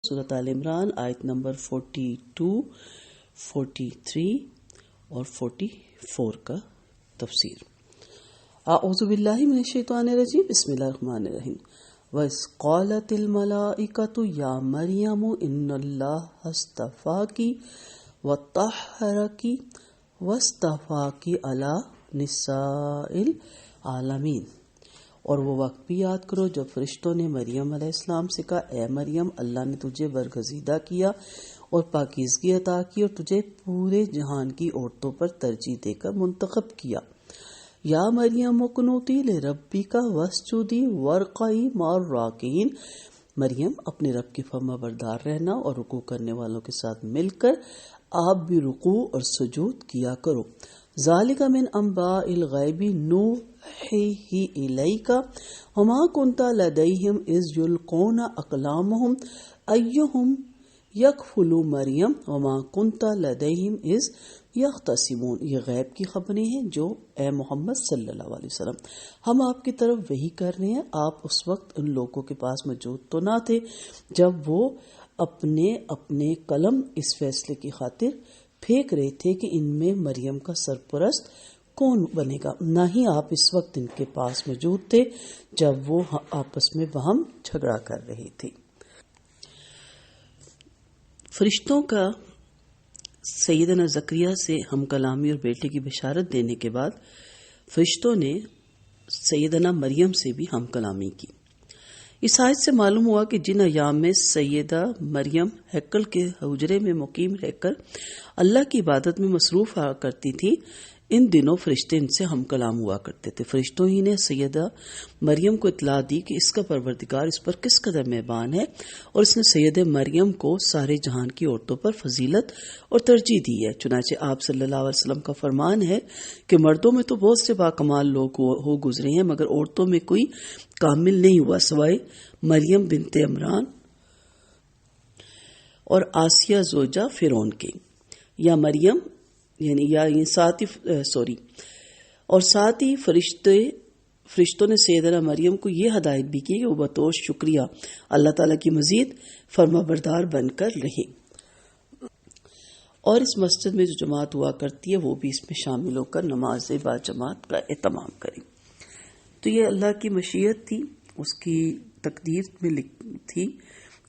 سورۃ آل عمران آیت نمبر 42, 43 اور 44 کا تفسیر۔ اعوذ باللہ من الشیطان الرجیم، بسم اللہ الرحمن الرحیم۔ وَإِذْ قَالَتِ الْمَلَائِكَةُ يَا مَرْيَمُ إِنَّ اللَّهَ اصْطَفَاكِ وَطَهَّرَكِ وَاصْطَفَاكِ عَلَى نِسَاءِ الْعَالَمِينَ۔ اور وہ وقت بھی یاد کرو جب فرشتوں نے مریم علیہ السلام سے کہا، اے مریم، اللہ نے تجھے برگزیدہ کیا اور پاکیزگی عطا کی اور تجھے پورے جہان کی عورتوں پر ترجیح دے کر منتخب کیا۔ یا مریم اقنوتی لربک واسجدی وارکعی مع الراکعین، مریم اپنے رب کی فرما بردار رہنا اور رکوع کرنے والوں کے ساتھ مل کر آپ بھی رکوع اور سجود کیا کرو۔ ذالک من انباء الغیب نوحیہ الیک وما کنت لدیہم اذ یلقون اقلامہم ایہم یکفل مریم وما کنت لدیہم اذ یختصمون۔ یہ غیب کی خبریں ہیں جو اے محمد صلی اللہ علیہ وسلم ہم آپ کی طرف وحی کر رہے ہیں۔ آپ اس وقت ان لوگوں کے پاس موجود تو نہ تھے جب وہ اپنے قلم اس فیصلے کی خاطر پھینک رہے تھے کہ ان میں مریم کا سرپرست کون بنے گا، نہ ہی آپ اس وقت ان کے پاس موجود تھے جب وہ آپس میں باہم جھگڑا کر رہے تھے۔ فرشتوں کا سیدنا زکریا سے ہم کلامی اور بیٹے کی بشارت دینے کے بعد فرشتوں نے سیدنا مریم سے بھی ہم کلامی کی۔ اس آیت سے معلوم ہوا کہ جن ایام میں سیدہ مریم ہیکل کے حجرے میں مقیم رہ کر اللہ کی عبادت میں مصروف ہوا کرتی تھی، ان دنوں فرشتے ان سے ہم کلام ہوا کرتے تھے۔ فرشتوں ہی نے سیدہ مریم کو اطلاع دی کہ اس کا پروردگار اس پر کس قدر مہربان ہے اور اس نے سید مریم کو سارے جہان کی عورتوں پر فضیلت اور ترجیح دی ہے۔ چنانچہ آپ صلی اللہ علیہ وسلم کا فرمان ہے کہ مردوں میں تو بہت سے باکمال لوگ ہو گزرے ہیں مگر عورتوں میں کوئی کامل نہیں ہوا سوائے مریم بنت عمران اور آسیہ زوجہ فرعون کے، یا مریم ساتھ ہی فرشتوں نے سیدنا مریم کو یہ ہدایت بھی کی کہ وہ بطور شکریہ اللہ تعالیٰ کی مزید فرما بردار بن کر رہے اور اس مسجد میں جو جماعت ہوا کرتی ہے وہ بھی اس میں شامل ہو کر نماز با جماعت کا اہتمام کرے۔ تو یہ اللہ کی مشیت تھی، اس کی تقدیر میں تھی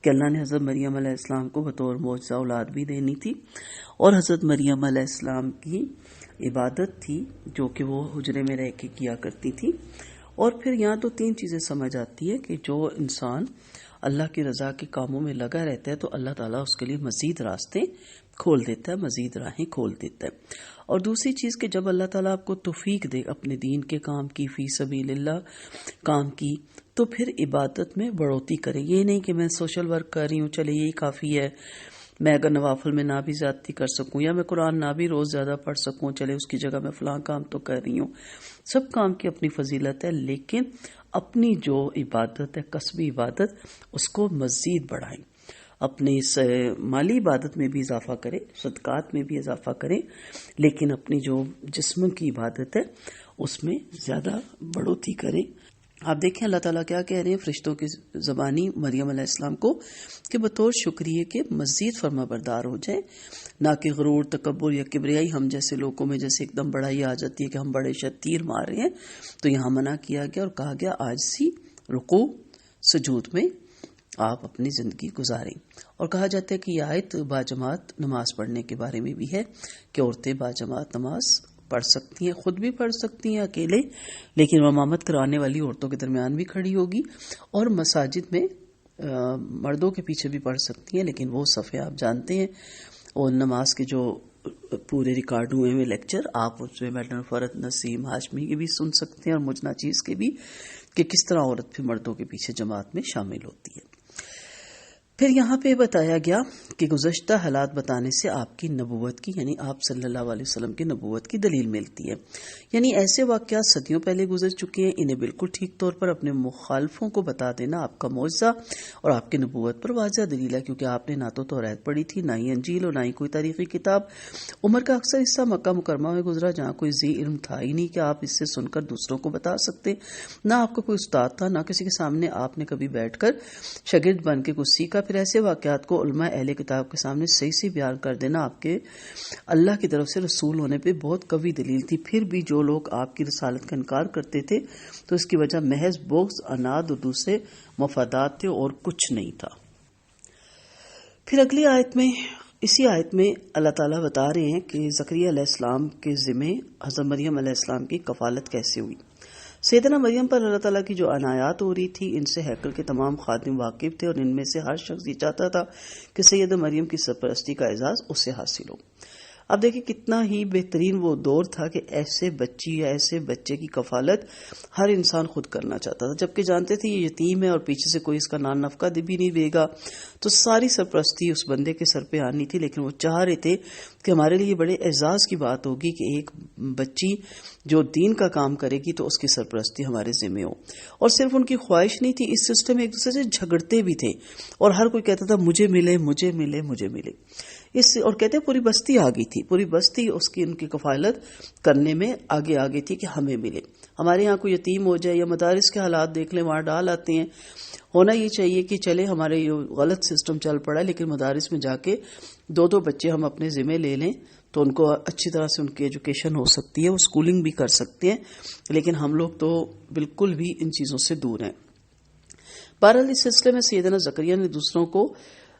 کہ اللہ نے حضرت مریم علیہ السلام کو بطور معجزہ اولاد بھی دینی تھی، اور حضرت مریم علیہ السلام کی عبادت تھی جو کہ وہ حجرے میں رہ کے کیا کرتی تھی۔ اور پھر یہاں تو تین چیزیں سمجھ آتی ہے کہ جو انسان اللہ کی رضا کے کاموں میں لگا رہتا ہے تو اللہ تعالیٰ اس کے لیے مزید راستے کھول دیتا ہے، مزید راہیں کھول دیتا ہے۔ اور دوسری چیز کہ جب اللہ تعالیٰ آپ کو توفیق دے اپنے دین کے کام کی، فی سبیل اللہ کام کی، تو پھر عبادت میں بڑھوتی کرے۔ یہ نہیں کہ میں سوشل ورک کر رہی ہوں چلے یہی کافی ہے، میں اگر نوافل میں نہ بھی زیادتی کر سکوں یا میں قرآن نہ بھی روز زیادہ پڑھ سکوں چلے اس کی جگہ میں فلاں کام تو کر رہی ہوں۔ سب کام کی اپنی فضیلت ہے، لیکن اپنی جو عبادت ہے قصبی عبادت اس کو مزید بڑھائیں، اپنی مالی عبادت میں بھی اضافہ کریں، صدقات میں بھی اضافہ کریں، لیکن اپنی جو جسم کی عبادت ہے اس میں زیادہ بڑھوتی کریں۔ آپ دیکھیں اللہ تعالیٰ کیا کہہ رہے ہیں فرشتوں کی زبانی مریم علیہ السلام کو کہ بطور شکریہ کے مزید فرما بردار ہو جائیں، نہ کہ غرور، تکبر یا کبریائی ہم جیسے لوگوں میں جیسے ایک دم بڑائی آ جاتی ہے کہ ہم بڑے تیر مار رہے ہیں۔ تو یہاں منع کیا گیا اور کہا گیا عاجزی، رکوع، سجود میں آپ اپنی زندگی گزاریں۔ اور کہا جاتا ہے کہ یہ آیت باجماعت نماز پڑھنے کے بارے میں بھی ہے کہ عورتیں باجماعت نماز پڑھ سکتی ہیں، خود بھی پڑھ سکتی ہیں اکیلے، لیکن امامت کرانے والی عورتوں کے درمیان بھی کھڑی ہوگی، اور مساجد میں مردوں کے پیچھے بھی پڑھ سکتی ہیں، لیکن وہ صفحے آپ جانتے ہیں، اور نماز کے جو پورے ریکارڈ ہوئے ہوئے لیکچر آپ اس میں میڈم فرد نسیم ہاشمی کے بھی سن سکتے ہیں اور مجھ ناچیز کے بھی، کہ کس طرح عورت پھر مردوں کے پیچھے جماعت میں شامل ہوتی ہے۔ پھر یہاں پہ بتایا گیا کہ گزشتہ حالات بتانے سے آپ کی نبوت کی، یعنی آپ صلی اللہ علیہ وسلم کی نبوت کی دلیل ملتی ہے، یعنی ایسے واقعات صدیوں پہلے گزر چکے ہیں، انہیں بالکل ٹھیک طور پر اپنے مخالفوں کو بتا دینا آپ کا معجزہ اور آپ کی نبوت پر واضح دلیل ہے، کیونکہ آپ نے نہ تو توریت پڑھی تھی، نہ ہی انجیل، اور نہ ہی کوئی تاریخی کتاب۔ عمر کا اکثر حصہ مکہ مکرمہ میں گزرا جہاں کوئی ذی علم تھا ہی نہیں کہ آپ اس سے سن کر دوسروں کو بتا سکتے، نہ آپ کو کوئی استاد تھا، نہ کسی کے سامنے آپ نے کبھی بیٹھ کر شاگرد بن کے کچھ سیکھا پھر ایسے واقعات کو علماء اہل کتاب کے سامنے صحیح سے بیان کر دینا آپ کے اللہ کی طرف سے رسول ہونے پہ بہت قوی دلیل تھی. پھر بھی جو لوگ آپ کی رسالت کا انکار کرتے تھے تو اس کی وجہ محض بغض، عناد اور دوسرے مفادات تھے اور کچھ نہیں تھا. پھر اگلی آیت میں، اسی آیت میں اللہ تعالیٰ بتا رہے ہیں کہ زکریا علیہ السلام کے ذمے حضرت مریم علیہ السلام کی کفالت کیسے ہوئی. سیدنا مریم پر اللہ تعالیٰ کی جو عنایات ہو رہی تھی، ان سے ہیکل کے تمام خادم واقف تھے، اور ان میں سے ہر شخص یہ چاہتا تھا کہ سیدہ مریم کی سرپرستی کا اعزاز اسے حاصل ہو. اب دیکھیں کتنا ہی بہترین وہ دور تھا کہ ایسے بچی یا ایسے بچے کی کفالت ہر انسان خود کرنا چاہتا تھا، جبکہ جانتے تھے یہ یتیم ہے اور پیچھے سے کوئی اس کا نان نفقہ بھی نہیں دے گا، تو ساری سرپرستی اس بندے کے سر پہ آنی تھی. لیکن وہ چاہ رہے تھے کہ ہمارے لیے بڑے اعزاز کی بات ہوگی کہ ایک بچی جو دین کا کام کرے گی تو اس کی سرپرستی ہمارے ذمہ ہو. اور صرف ان کی خواہش نہیں تھی، اس سسٹم میں ایک دوسرے سے جھگڑتے بھی تھے، اور ہر کوئی کہتا تھا مجھے ملے مجھے ملے مجھے ملے. اور کہتے ہیں پوری بستی آ گئی تھی، پوری بستی اس کی ان کی کفالت کرنے میں آگے تھی کہ ہمیں ملے. ہمارے یہاں کوئی یتیم ہو جائے یا مدارس کے حالات دیکھ لیں، وہاں ڈال آتے ہیں. ہونا یہ چاہیے کہ چلے ہمارے یہ غلط سسٹم چل پڑا ہے، لیکن مدارس میں جا کے 2 بچے ہم اپنے ذمہ لے لیں تو ان کو اچھی طرح سے ان کی ایجوکیشن ہو سکتی ہے، وہ اسکولنگ بھی کر سکتے ہیں. لیکن ہم لوگ تو بالکل بھی ان چیزوں سے دور ہیں. بہرحال اس سلسلے میں سیدنا زکریا نے دوسروں کو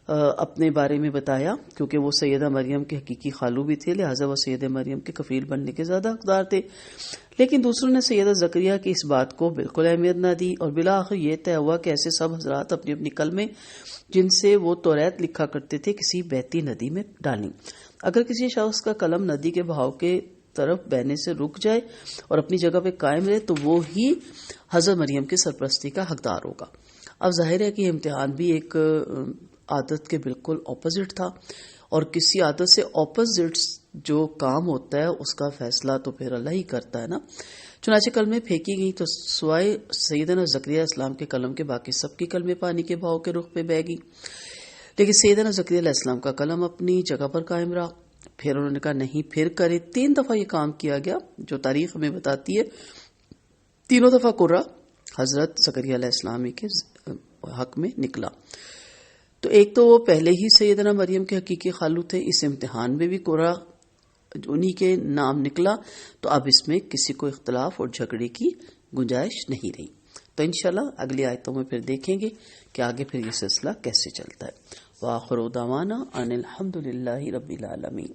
اپنے بارے میں بتایا، کیونکہ وہ سیدہ مریم کے حقیقی خالو بھی تھے، لہٰذا وہ سیدہ مریم کے کفیل بننے کے زیادہ حقدار تھے. لیکن دوسروں نے سیدہ زکریا کی اس بات کو بالکل اہمیت نہ دی، اور بالآخر یہ طے ہوا کہ ایسے سب حضرات اپنی اپنی کلمے جن سے وہ توریت لکھا کرتے تھے کسی بہتی ندی میں ڈالیں. اگر کسی شخص کا قلم ندی کے بہاؤ کے طرف بہنے سے رک جائے اور اپنی جگہ پہ قائم رہے تو وہ ہی حضرت مریم کی سرپرستی کا حقدار ہوگا. اب ظاہر ہے کہ امتحان بھی ایک عادت کے بالکل اپوزٹ تھا، اور کسی عادت سے اپوزٹ جو کام ہوتا ہے اس کا فیصلہ تو پھر اللہ ہی کرتا ہے نا. چنانچہ کلمے پھینکی گئی تو سوائے سیدنا زکریا السلام کے قلم کے باقی سب کی کلمے پانی کے بہاؤ کے رخ پہ بہہ گئی. لیکن سیدنا زکریا علیہ السلام کا قلم اپنی جگہ پر قائم رہا. پھر انہوں نے کہا نہیں پھر کرے. 3 دفعہ یہ کام کیا گیا، جو تاریخ ہمیں بتاتی ہے. 3 دفعہ قرہ حضرت زکریا علیہ السلام کے حق میں نکلا. تو ایک تو وہ پہلے ہی سیدنا مریم کے حقیقی خالو تھے، اس امتحان میں بھی قرہ انہی کے نام نکلا، تو اب اس میں کسی کو اختلاف اور جھگڑے کی گنجائش نہیں رہی. تو انشاءاللہ اگلی آیتوں میں پھر دیکھیں گے کہ آگے پھر یہ سلسلہ کیسے چلتا ہے. وآخر دعوانا ان الحمد للہ رب العالمین.